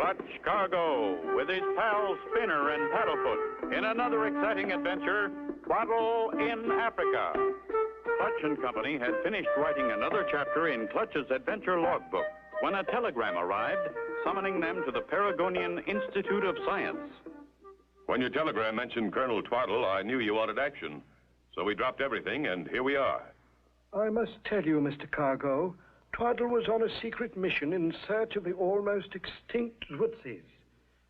Clutch Cargo with his pals Spinner and Paddlefoot in another exciting adventure, Twaddle in Africa. Clutch and Company had finished writing another chapter in Clutch's adventure logbook when a telegram arrived summoning them to the Paragonian Institute of Science. When your telegram mentioned Colonel Twaddle, I knew you wanted action. So we dropped everything, and here we are. I must tell you, Mr. Cargo, Twaddle was on a secret mission in search of the almost extinct Zwootsies.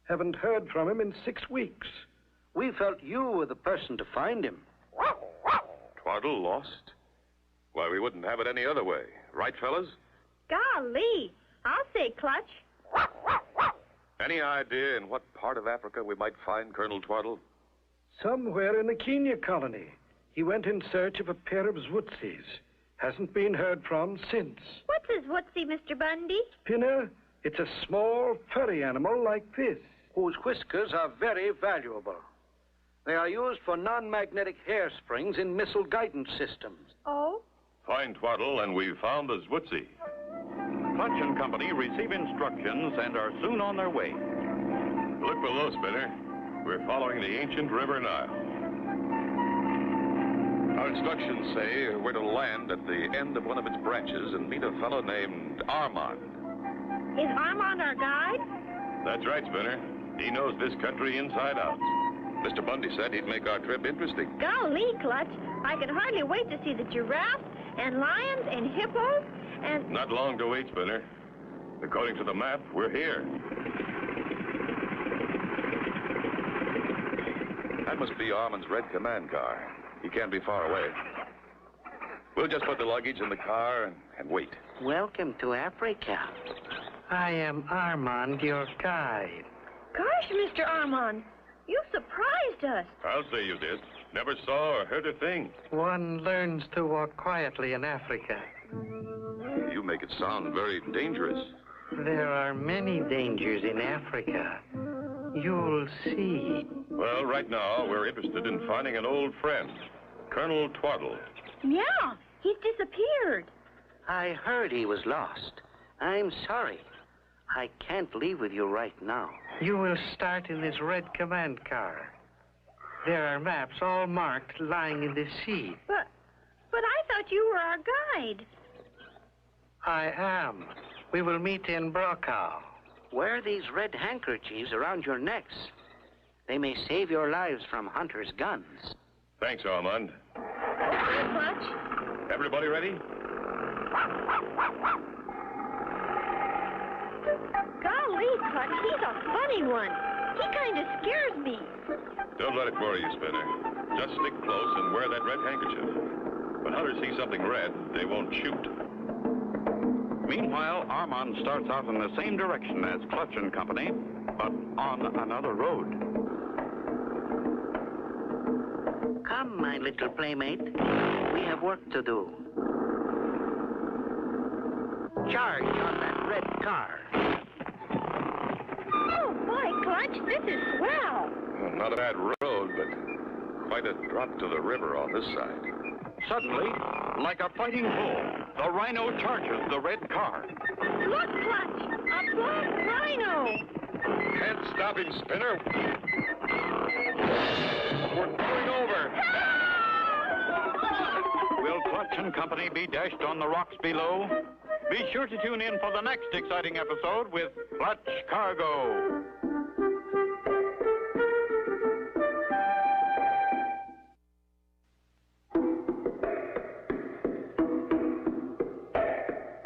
Haven't heard from him in 6 weeks. We felt you were the person to find him. Twaddle lost? Why, we wouldn't have it any other way. Right, fellas? Golly, I'll say Clutch. Any idea in what part of Africa we might find Colonel Twaddle? Somewhere in the Kenya colony. He went in search of a pair of Zwootsies. Hasn't been heard from since. What's a Zwootsie, Mr. Bundy? Spinner, it's a small, furry animal like this. Whose whiskers are very valuable. They are used for non-magnetic hair springs in missile guidance systems. Oh? Find Twaddle, and we've found the Zwootsy. Clutch and Company receive instructions and are soon on their way. Look below, Spinner. We're following the ancient River Nile. Our instructions say we're to land at the end of one of its branches and meet a fellow named Armand. Is Armand our guide? That's right, Spinner. He knows this country inside out. Mr. Bundy said he'd make our trip interesting. Golly, Clutch, I can hardly wait to see the giraffes and lions and hippos and... Not long to wait, Spinner. According to the map, we're here. That must be Armand's red command car. He can't be far away. We'll just put the luggage in the car and wait. Welcome to Africa. I am Armand, your guide. Gosh, Mr. Armand, you surprised us. I'll say you did. Never saw or heard a thing. One learns to walk quietly in Africa. You make it sound very dangerous. There are many dangers in Africa. You'll see. Well, right now, we're interested in finding an old friend, Colonel Twaddle. Yeah, he's disappeared. I heard he was lost. I'm sorry. I can't leave with you right now. You will start in this red command car. There are maps all marked lying in the seat. But I thought you were our guide. I am. We will meet in Brokaw. Wear these red handkerchiefs around your necks. They may save your lives from hunters' guns. Thanks, Armand. Okay, Clutch. Everybody ready? Golly, Clutch, he's a funny one. He kind of scares me. Don't let it worry you, Spinner. Just stick close and wear that red handkerchief. When hunters see something red, they won't shoot. Meanwhile, Armand starts out in the same direction as Clutch and Company, but on another road. Come, my little playmate. We have work to do. Charge on that red car. Oh, boy, Clutch, this is swell. Well, not a bad road, but quite a drop to the river on this side. Suddenly, like a fighting bull, the rhino charges the red car. Look, Clutch, a black rhino. Can't stop him, Spinner. We're going over. Will Clutch and Company be dashed on the rocks below? Be sure to tune in for the next exciting episode with Clutch Cargo.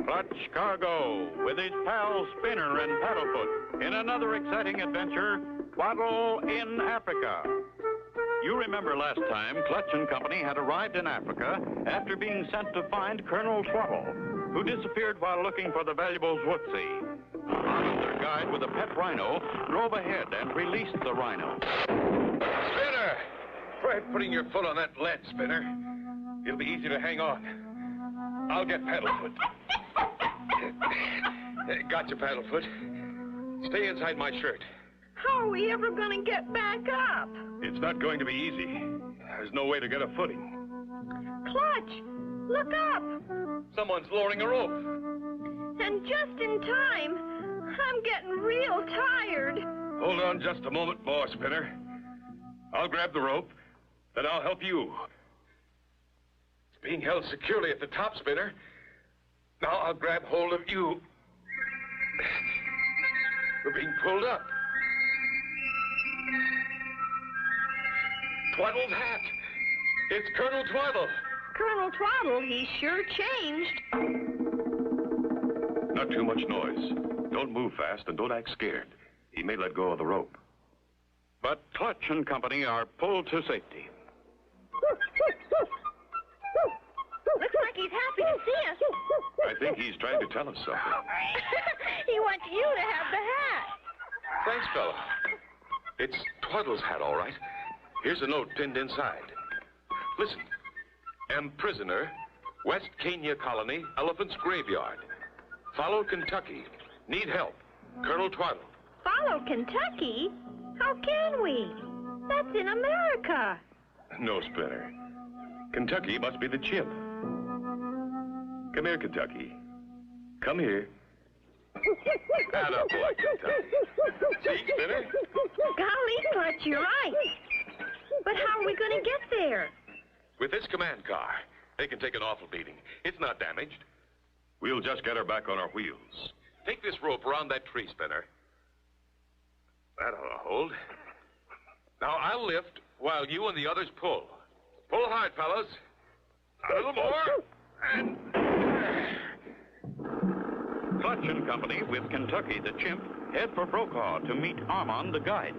Clutch Cargo with his pals Spinner and Paddlefoot in another exciting adventure, Twaddle in Africa. You remember last time Clutch and Company had arrived in Africa after being sent to find Colonel Twaddle, who disappeared while looking for the valuable Zwootsy. Arnold, their guide with a pet rhino, drove ahead and released the rhino. Spinner! Try putting your foot on that ledge, Spinner. It'll be easy to hang on. I'll get Paddlefoot. Gotcha, Paddlefoot. Stay inside my shirt. How are we ever going to get back up? It's not going to be easy. There's no way to get a footing. Clutch, look up. Someone's lowering a rope. And just in time. I'm getting real tired. Hold on just a moment more, Spinner. I'll grab the rope, then I'll help you. It's being held securely at the top, Spinner. Now I'll grab hold of you. We're being pulled up. Twaddle's hat. It's Colonel Twaddle. Colonel Twaddle, he sure changed. Not too much noise. Don't move fast and don't act scared. He may let go of the rope. But Clutch and Company are pulled to safety. Looks like he's happy to see us. I think he's trying to tell us something. He wants you to have the hat. Thanks, fella. It's Twaddle's hat, all right. Here's a note pinned inside. Listen. Am prisoner, West Kenya Colony, Elephant's Graveyard. Follow Kentucky. Need help. Colonel Twaddle. Follow Kentucky? How can we? That's in America. No, Spinner. Kentucky must be the chimp. Come here, Kentucky. Come here. Atta boy, Kentucky. See, Spinner? Golly, Clutch, you're right. But how are we going to get there? With this command car, they can take an awful beating. It's not damaged. We'll just get her back on our wheels. Take this rope around that tree, Spinner. That ought to hold. Now I'll lift while you and the others pull. Pull hard, fellas. A little more. And... Clutch and Company with Kentucky the chimp head for Brokaw to meet Armand the guide.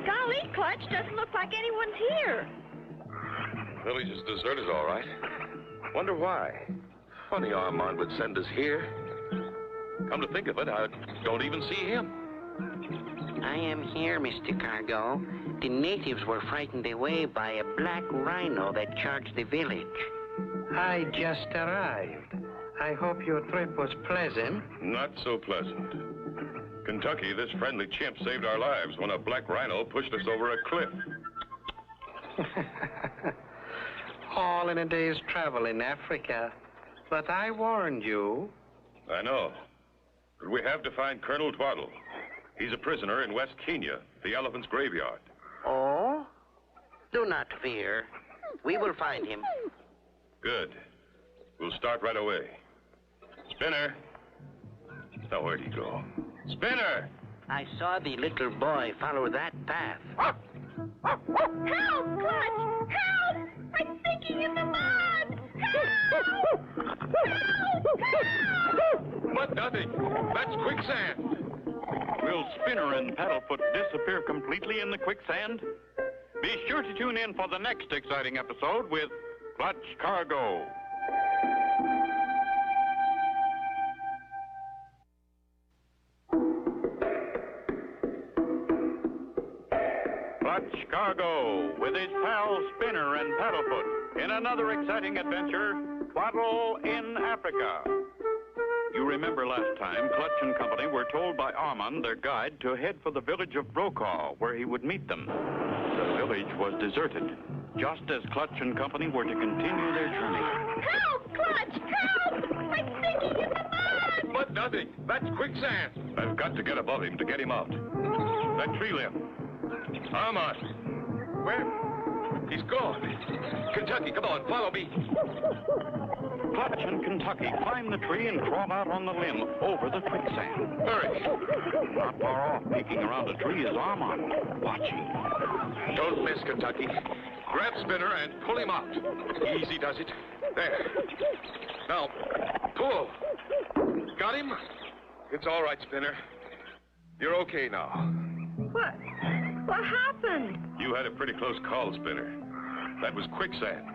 Golly, Clutch, doesn't look like anyone's here. Village is deserted, all right. Wonder why. Funny Armand would send us here. Come to think of it, I don't even see him. I am here, Mr. Cargo. The natives were frightened away by a black rhino that charged the village. I just arrived. I hope your trip was pleasant. Not so pleasant. Kentucky, this friendly chimp saved our lives when a black rhino pushed us over a cliff. All in a day's travel in Africa. But I warned you. I know. But we have to find Colonel Twaddle. He's a prisoner in West Kenya, the Elephant's Graveyard. Oh? Do not fear. We will find him. Good. We'll start right away. Spinner. Now, where'd he go? Spinner! I saw the little boy follow that path. Help, Clutch! Help! I'm sinking in the mud! Help! Help! But nothing. That's quicksand. Will Spinner and Paddlefoot disappear completely in the quicksand? Be sure to tune in for the next exciting episode with Clutch Cargo. Clutch Cargo with his pals Spinner and Paddlefoot in another exciting adventure, Twaddle in Africa. You remember last time, Clutch and Company were told by Armand, their guide, to head for the village of Brokaw, where he would meet them. The village was deserted, just as Clutch and Company were to continue their journey. Help, Clutch! Help! I'm sinking in the mud! But nothing. That's quicksand. I've got to get above him to get him out. That tree limb. Armand. Where? He's gone. Kentucky, come on, follow me. Clutch and Kentucky climb the tree and crawl out on the limb over the quicksand. Hurry. Not far off, peeking around a tree, is Armand, watching. Don't miss, Kentucky. Grab Spinner and pull him out. Easy does it. There. Now, pull. Got him? It's all right, Spinner. You're okay now. What? What happened? You had a pretty close call, Spinner. That was quicksand.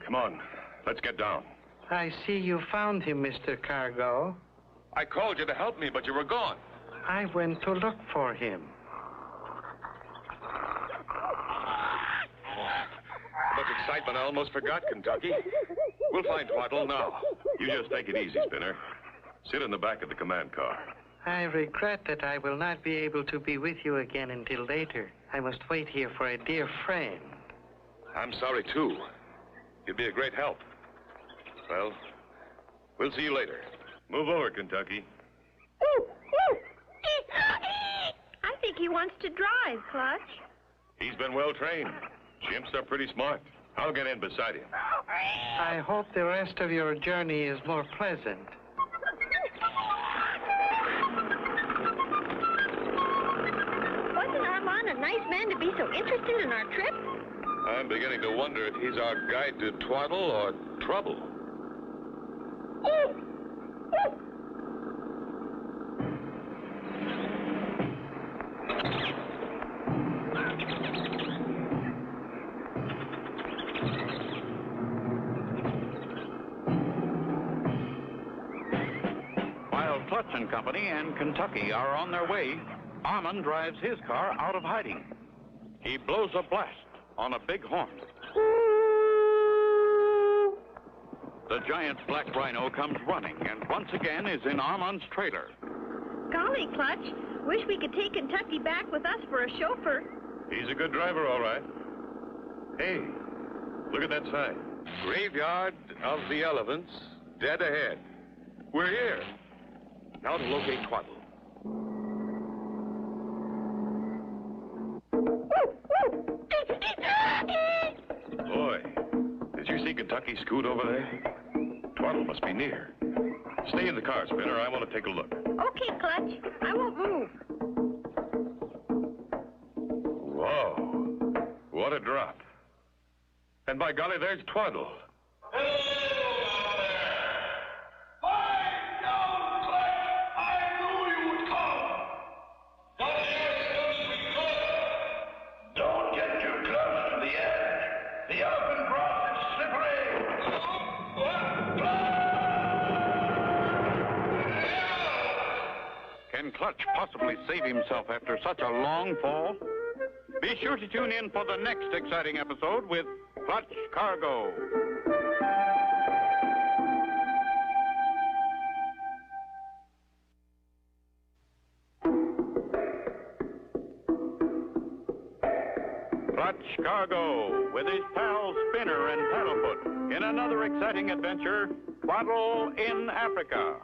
Come on, let's get down. I see you found him, Mr. Cargo. I called you to help me, but you were gone. I went to look for him. Much excitement, I almost forgot Kentucky. We'll find Twaddle now. You just take it easy, Spinner. Sit in the back of the command car. I regret that I will not be able to be with you again until later. I must wait here for a dear friend. I'm sorry, too. You'd be a great help. Well, we'll see you later. Move over, Kentucky. I think he wants to drive, Clutch. He's been well trained. Chimps are pretty smart. I'll get in beside him. I hope the rest of your journey is more pleasant. Wasn't Armand a nice man to be so interested in our trip? I'm beginning to wonder if he's our guide to Twaddle or trouble. While Clutch and Company and Kentucky are on their way, Armand drives his car out of hiding. He blows a blast on a big horn. The giant black rhino comes running and once again is in Armand's trailer. Golly, Clutch. Wish we could take Kentucky back with us for a chauffeur. He's a good driver, all right. Hey, look at that sign. Graveyard of the Elephants, dead ahead. We're here. Now to locate Twaddle. Boy, did you see Kentucky scoot over there? Twaddle must be near. Stay in the car, Spinner. I want to take a look. Okay, Clutch. I won't move. Whoa. What a drop. And by golly, there's Twaddle. Can Clutch possibly save himself after such a long fall? Be sure to tune in for the next exciting episode with Clutch Cargo. Clutch Cargo with his pals Spinner and Paddlefoot in another exciting adventure, Twaddle in Africa.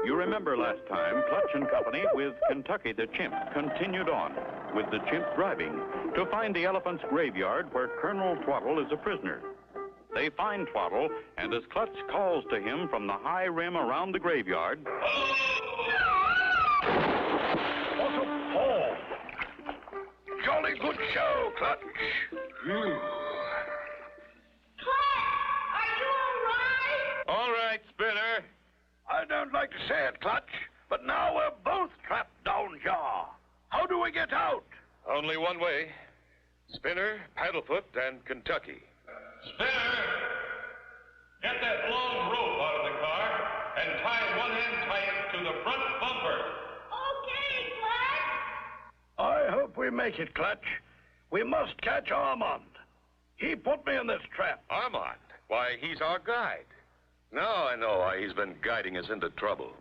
You remember last time, Clutch and Company with Kentucky the Chimp continued on, with the chimp driving, to find the elephant's graveyard where Colonel Twaddle is a prisoner. They find Twaddle, and as Clutch calls to him from the high rim around the graveyard... What a fall! Jolly good show, Clutch. Are you all right? All right, Spinner. I don't like to say it, Clutch, but now we're both trapped down here. How do we get out? Only one way. Spinner, Paddlefoot, and Kentucky. Spinner, get that long rope out of the car and tie one end tight to the front bumper. Okay, Clutch. I hope we make it, Clutch. We must catch Armand. He put me in this trap. Armand? Why, he's our guide. Now I know why he's been guiding us into trouble.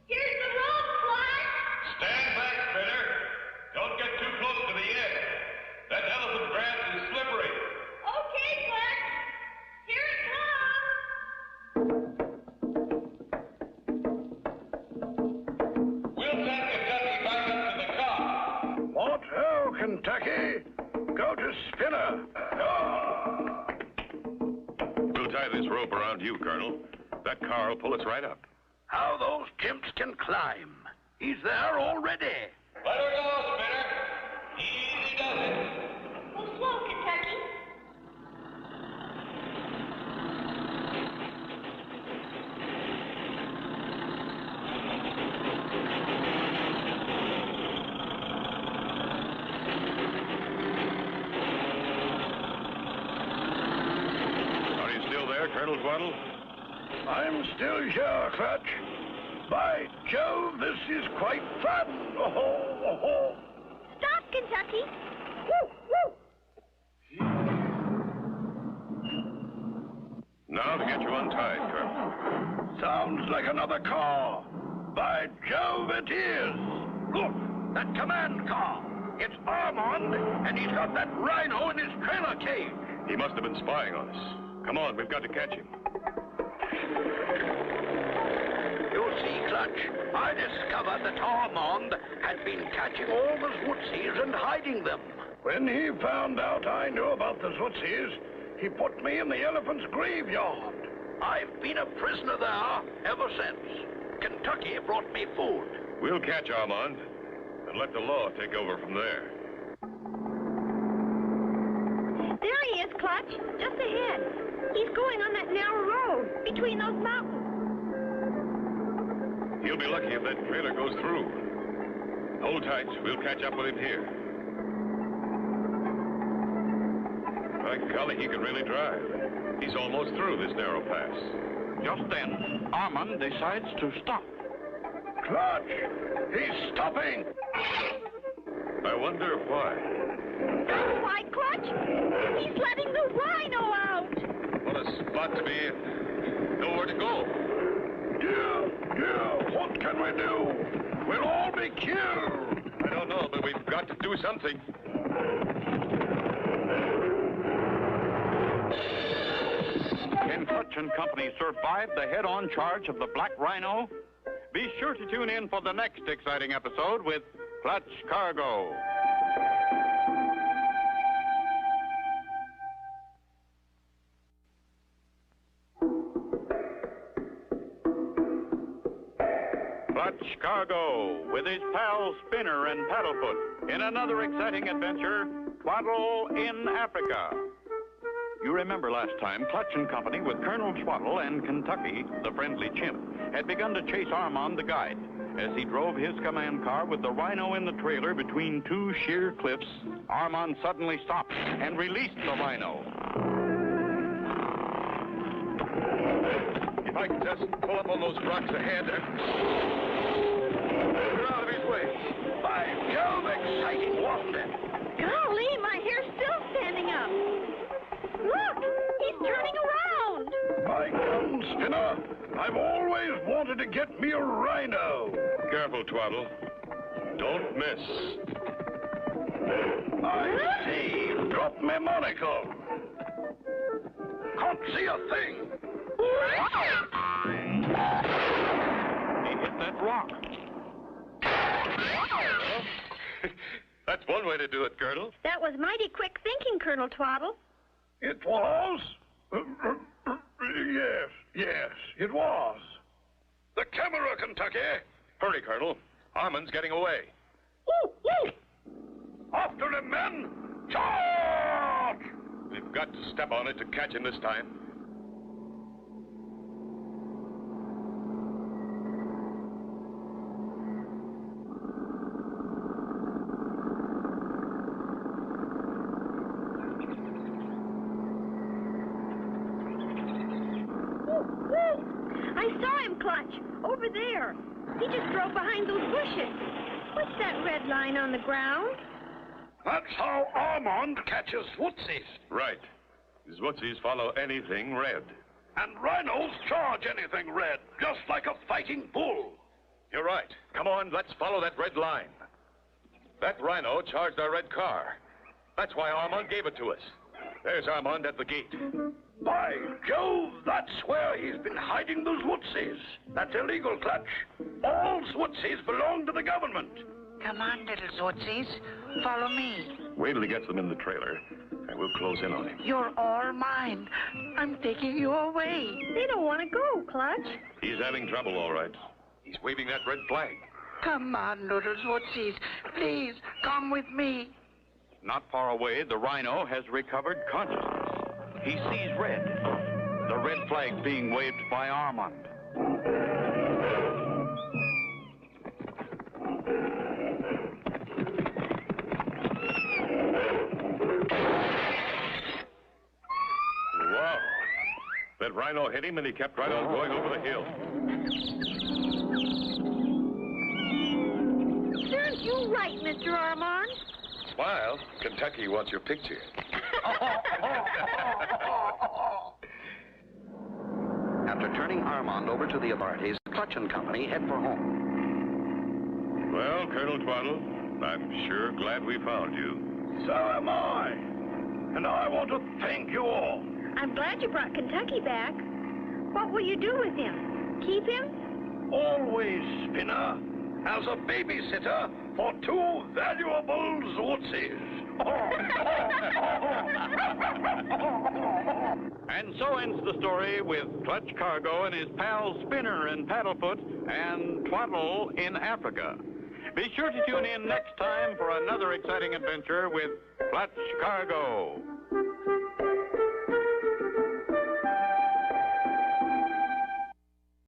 Here's the rope, Clutch. Stand back, Spinner. Don't get too close to the edge. That elephant grass is slippery. Okay, Clutch. Here it comes. We'll send Kentucky back up to the car. What ho, Kentucky? Go to Spinner. We'll tie this rope around you, Colonel. That car will pull us right up. How those chimps can climb. He's there already. Let her go, Spinner. Easy does it. Go slow, Kentucky. Are you still there, Colonel Twaddle? I'm still here, Clutch. By Jove, this is quite fun. Oh, oh, oh. Stop, Kentucky. Woo, woo. Now to get you untied, Colonel. Sounds like another car. By Jove, it is. Look, that command car. It's Armand, and he's got that rhino in his trailer cage. He must have been spying on us. Come on, we've got to catch him. You see, Clutch? Clutch. I discovered that Armand had been catching all the Zwootsies and hiding them. When he found out I knew about the Zwootsies, he put me in the elephant's graveyard. I've been a prisoner there ever since. Kentucky brought me food. We'll catch Armand and let the law take over from there. There he is, Clutch, just ahead. He's going on that narrow road between those mountains. He'll be lucky if that trailer goes through. Hold tight. We'll catch up with him here. By golly, he can really drive. He's almost through this narrow pass. Just then, Armand decides to stop. Clutch! He's stopping! I wonder why. That's why, Clutch. He's letting the rhino out. What a spot to be in. Nowhere to go. Yeah, what can we do? We'll all be killed. I don't know, but we've got to do something. Can Clutch and Company survive the head-on charge of the Black Rhino? Be sure to tune in for the next exciting episode with Clutch Cargo. Clutch Cargo with his pals Spinner and Paddlefoot in another exciting adventure, Twaddle in Africa. You remember last time, Clutch and Company with Colonel Twaddle and Kentucky, the friendly chimp, had begun to chase Armand the guide. As he drove his command car with the rhino in the trailer between two sheer cliffs, Armand suddenly stopped and released the rhino. If I could just pull up on those rocks ahead and... We're out of his way. By Jove, exciting, wasn't it? Golly, my hair's still standing up. Look, he's turning around. My gun, Spinner. I've always wanted to get me a rhino. Careful, Twaddle. Don't miss. I see. Drop me monocle. Can't see a thing. He hit that rock. That's one way to do it, Colonel. That was mighty quick thinking, Colonel Twaddle. It was? Yes, it was. The camera, Kentucky. Hurry, Colonel. Armand's getting away. Woo, woo. After him, men. Charge! We've got to step on it to catch him this time. I saw him, Clutch, over there. He just drove behind those bushes. What's that red line on the ground? That's how Armand catches Zwootsies. Right. Zwootsies follow anything red. And rhinos charge anything red, just like a fighting bull. You're right. Come on, let's follow that red line. That rhino charged our red car. That's why Armand gave it to us. There's Armand at the gate. By Jove, that's where he's been hiding those Zwootsies. That's illegal, Clutch. All Zwootsies belong to the government. Come on, little Zwootsies. Follow me. Wait till he gets them in the trailer, and we'll close in on him. You're all mine. I'm taking you away. They don't want to go, Clutch. He's having trouble, all right. He's waving that red flag. Come on, little Zwootsies. Please, come with me. Not far away, the rhino has recovered consciousness. He sees red. The red flag being waved by Armand. Wow. That rhino hit him and he kept right on going over the hill. Aren't you right, Mr. Armand? Smile. Kentucky wants your picture. After turning Armand over to the authorities, Clutch and Company head for home. Well, Colonel Twaddle, I'm sure glad we found you. So am I. And I want to thank you all. I'm glad you brought Kentucky back. What will you do with him? Keep him? always, Spinner, as a babysitter for two valuable Zwootsies. And so ends the story with Clutch Cargo and his pals Spinner and Paddlefoot and Twaddle in Africa. Be sure to tune in next time for another exciting adventure with Clutch Cargo.